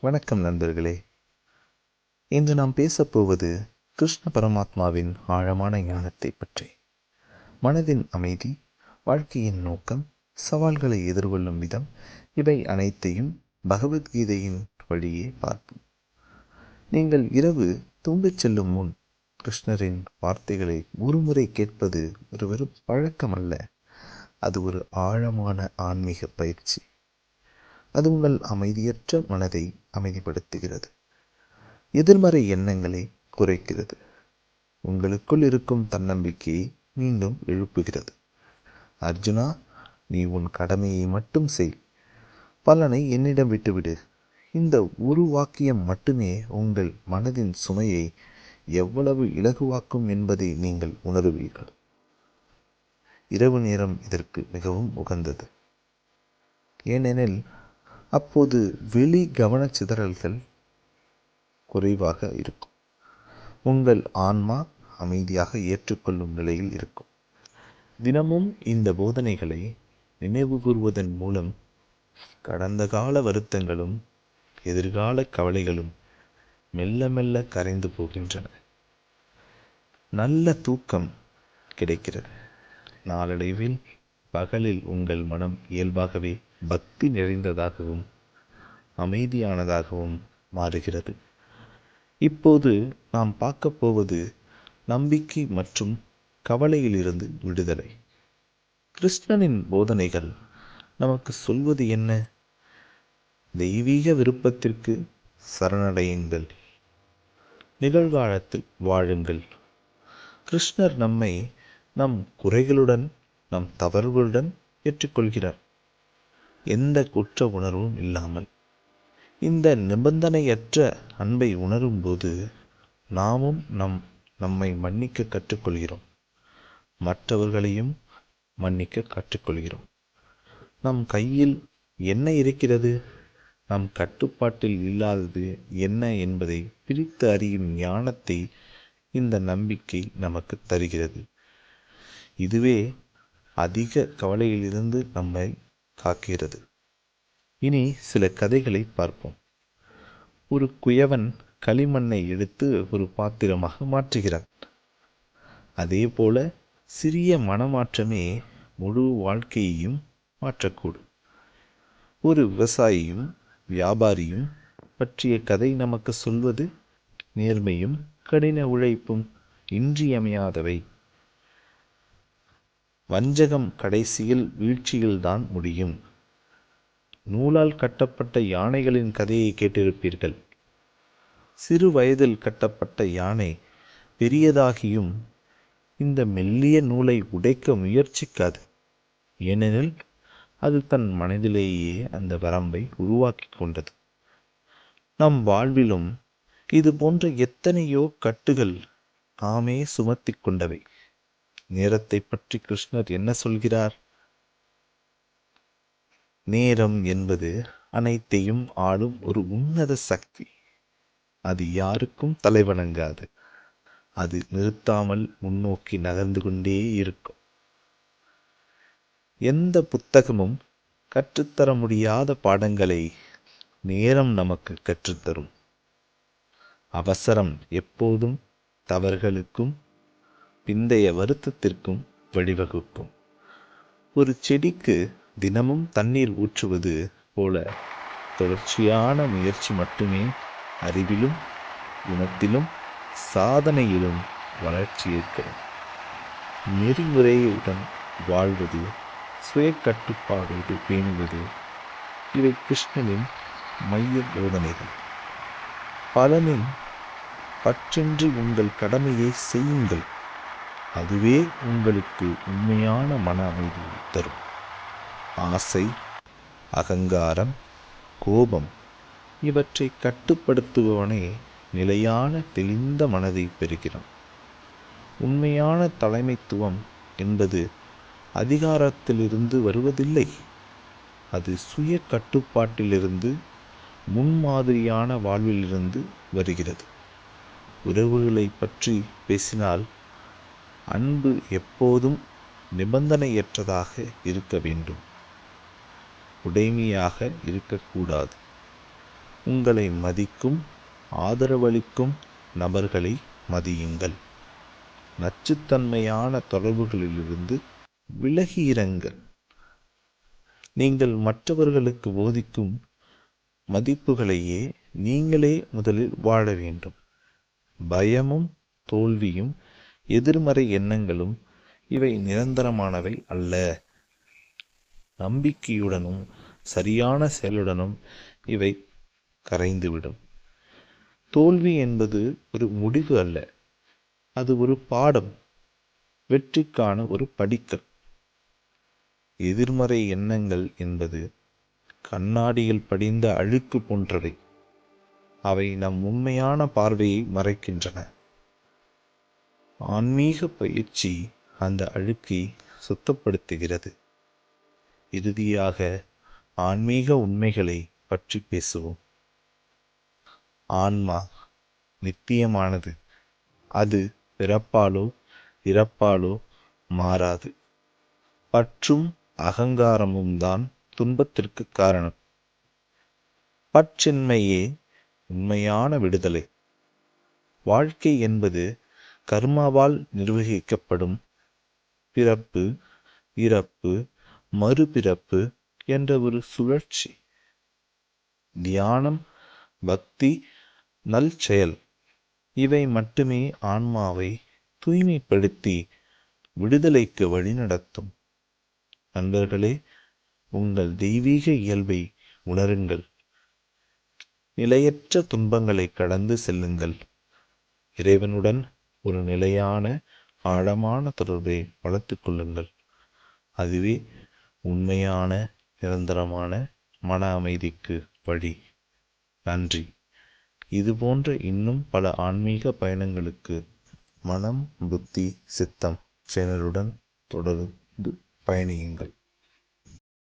வணக்கம் நண்பர்களே. இன்று நாம் பேசப்போவது கிருஷ்ண பரமாத்மாவின் ஆழமான ஞானத்தை பற்றி. மனதின் அமைதி, வாழ்க்கையின் நோக்கம், சவால்களை எதிர்கொள்ளும் விதம், இவை அனைத்தையும் பகவத்கீதையின் வழியே பார்ப்போம். நீங்கள் இரவு தூங்கச் செல்லும் முன் கிருஷ்ணரின் வார்த்தைகளை ஒருமுறை கேட்பது ஒரு வெறும் பழக்கம் அல்ல, அது ஒரு ஆழமான ஆன்மீக பயிற்சி. அது உங்கள் அமைதியற்ற மனதை அமைதிப்படுத்துகிறது, எதிர்மறை எண்ணங்களை குறைக்கிறது, உங்களுக்குள் இருக்கும் தன்னம்பிக்கையை மீண்டும் எழுப்புகிறது. அர்ஜுனா, நீ உன் கடமையை மட்டும் செய், பலனை என்னிடம் விட்டுவிடு. இந்த ஒரு வாக்கியம் மட்டுமே உங்கள் மனதின் சுமையை எவ்வளவு இலகுவாக்கும் என்பதை நீங்கள் உணருவீர்கள். இரவு நேரம் இதற்கு மிகவும் உகந்தது. ஏனெனில் அப்போது வெளி கவனச்சிதறல்கள் குறைவாக இருக்கும். உங்கள் ஆன்மா அமைதியாக ஏற்றுக்கொள்ளும் நிலையில் இருக்கும். தினமும் இந்த போதனைகளை நினைவு கூறுவதன் மூலம் கடந்த கால வருத்தங்களும் எதிர்கால கவலைகளும் மெல்ல மெல்ல கரைந்து போகின்றன. நல்ல தூக்கம் கிடைக்கிறது. நாளடைவில் பகலில் உங்கள் மனம் இயல்பாகவே பக்தி நிறைந்ததாகவும் அமைதியானதாகவும் மாறுகிறது. இப்போது நாம் பார்க்க போவது நம்பிக்கை மற்றும் கவலையிலிருந்து விடுதலை. கிருஷ்ணனின் போதனைகள் நமக்கு சொல்வது என்ன? தெய்வீக விருப்பத்திற்கு சரணடையுங்கள், நிகழ்காலத்தில் வாழுங்கள். கிருஷ்ணர் நம்மை நம் குறைகளுடன், நம் தவறுகளுடன் ஏற்றுக்கொள்கிறார், எந்த குற்ற உணர்வும் இல்லாமல். இந்த நிபந்தனையற்ற அன்பை உணரும்போது நாமும் நம்மை மன்னிக்க கற்றுக்கொள்கிறோம், மற்றவர்களையும் மன்னிக்க கற்றுக்கொள்கிறோம். நம் கையில் என்ன இருக்கிறது, நம் கட்டுப்பாட்டில் இல்லாதது என்ன என்பதை பிரித்து அறியும் ஞானத்தை இந்த நம்பிக்கை நமக்கு தருகிறது. இதுவே அதிக கவலையிலிருந்து நம்மை காக்கிறது. இனி சில கதைகளை பார்ப்போம். ஒரு குயவன் களிமண்ணை எடுத்து ஒரு பாத்திரமாக மாற்றுகிறான். அதே போல சிறிய மனமாற்றமே முழு வாழ்க்கையையும் மாற்றக்கூடும். ஒரு விவசாயியும் வியாபாரியும் பற்றிய கதை நமக்கு சொல்வது நேர்மையும் கடின உழைப்பும் இன்றியமையாதவை. வஞ்சகம் கடைசியில் வீழ்ச்சியில்தான் முடியும். நூலால் கட்டப்பட்ட யானைகளின் கதையை கேட்டிருப்பீர்கள். சிறு வயதில் கட்டப்பட்ட யானை பெரியதாகியும் இந்த மெல்லிய நூலை உடைக்க முயற்சிக்காது. ஏனெனில் அது தன் மனதிலேயே அந்த வரம்பை உருவாக்கி கொண்டது. நம் வாழ்விலும் இது போன்ற எத்தனையோ கட்டுகள் நாமே சுமத்தி கொண்டவை. நேரத்தை பற்றி கிருஷ்ணர் என்ன சொல்கிறார்? நேரம் என்பது அனைத்தையும் ஆளும் ஒரு உன்னத சக்தி. அது யாருக்கும் தலைவணங்காது. அது நிறுத்தாமல் முன்னோக்கி நகர்ந்து கொண்டே இருக்கும். எந்த புத்தகமும் கற்றுத்தர முடியாத பாடங்களை நேரம் நமக்கு கற்றுத்தரும். அவசரம் எப்போதும் தவறுகளுக்கும் பிந்தைய வருத்தத்திற்கும் வழிவகுக்கும். ஒரு செடிக்கு தினமும் தண்ணீர் ஊற்றுவது போல தொடர்ச்சியான முயற்சி மட்டுமே அறிவிலும் குணத்திலும் சாதனையிலும் வளர்ச்சி இருக்கிறது. நெறிமுறையுடன் வாழ்வது, சுய கட்டுப்பாடு பேணுவது, இவை கிருஷ்ணனின் மைய போதனைகள். பலனின் பற்றின்றி உங்கள் கடமையை செய்யுங்கள். அதுவே உங்களுக்கு உண்மையான மன அமைதியை தரும். ஆசை, அகங்காரம், கோபம் இவற்றை கட்டுப்படுத்துபவனே நிலையான தெளிந்த மனதை பெறுகிறான். உண்மையான தலைமைத்துவம் என்பது அதிகாரத்திலிருந்து வருவதில்லை, அது சுய கட்டுப்பாட்டிலிருந்து, முன்மாதிரியான வாழ்விலிருந்து வருகிறது. உறவுகளை பற்றி பேசினால் அன்பு எப்போதும் நிபந்தனையற்றதாக இருக்க வேண்டும், உடைமையாக இருக்கக்கூடாது. உங்களை மதிக்கும் ஆதரவளிக்கும் நபர்களை மதியுங்கள். நச்சுத்தன்மையான தொடர்புகளிலிருந்து விலகியிருங்கள். நீங்கள் மற்றவர்களுக்கு போதிக்கும் மதிப்புகளையே நீங்களே முதலில் வாழ வேண்டும். பயமும் தோல்வியும் எதிர்மறை எண்ணங்களும் இவை நிரந்தரமானவை அல்ல. நம்பிக்கையுடனும் சரியான செயலுடனும் இவை கரைந்துவிடும். தோல்வி என்பது ஒரு முடிவு அல்ல, அது ஒரு பாடம், வெற்றிக்கான ஒரு படிக்கல். எதிர்மறை எண்ணங்கள் என்பது கண்ணாடியில் படிந்த அழுக்கு போன்றவை. அவை நம் உண்மையான பார்வையை மறைக்கின்றன. ஆன்மீக பயிற்சி அந்த அழுக்கை சுத்தப்படுத்துகிறது. இறுதியாக ஆன்மீக உண்மைகளை பற்றி பேசுவோம். ஆன்மா நித்தியமானது. அது பிறப்பாலோ இறப்பாலோ மாறாது. பற்றும் அகங்காரமும் தான் துன்பத்திற்கு காரணம். பற்றின்மையே உண்மையான விடுதலை. வாழ்க்கை என்பது கர்மாவால் நிர்வகிக்கப்படும் பிறப்பு, இறப்பு, மறுபிறப்பு என்ற ஒரு சுழற்சி. தியானம், பக்தி, நல்செயல் இவை மட்டுமே ஆன்மாவை தூய்மைப்படுத்தி விடுதலைக்கு வழிநடத்தும். நண்பர்களே, உங்கள் தெய்வீக இயல்பை உணருங்கள். நிலையற்ற துன்பங்களை கடந்து செல்லுங்கள். இறைவனுடன் ஒரு நிலையான ஆழமான தொடர்பை வளர்த்துக் கொள்ளுங்கள். அதுவே உண்மையான நிரந்தரமான மன அமைதிக்கு வழி. நன்றி. இதுபோன்ற இன்னும் பல ஆன்மீக பயணங்களுக்கு மனம், புத்தி, சித்தம் சேனலுடன் தொடர்ந்து பயணியுங்கள்.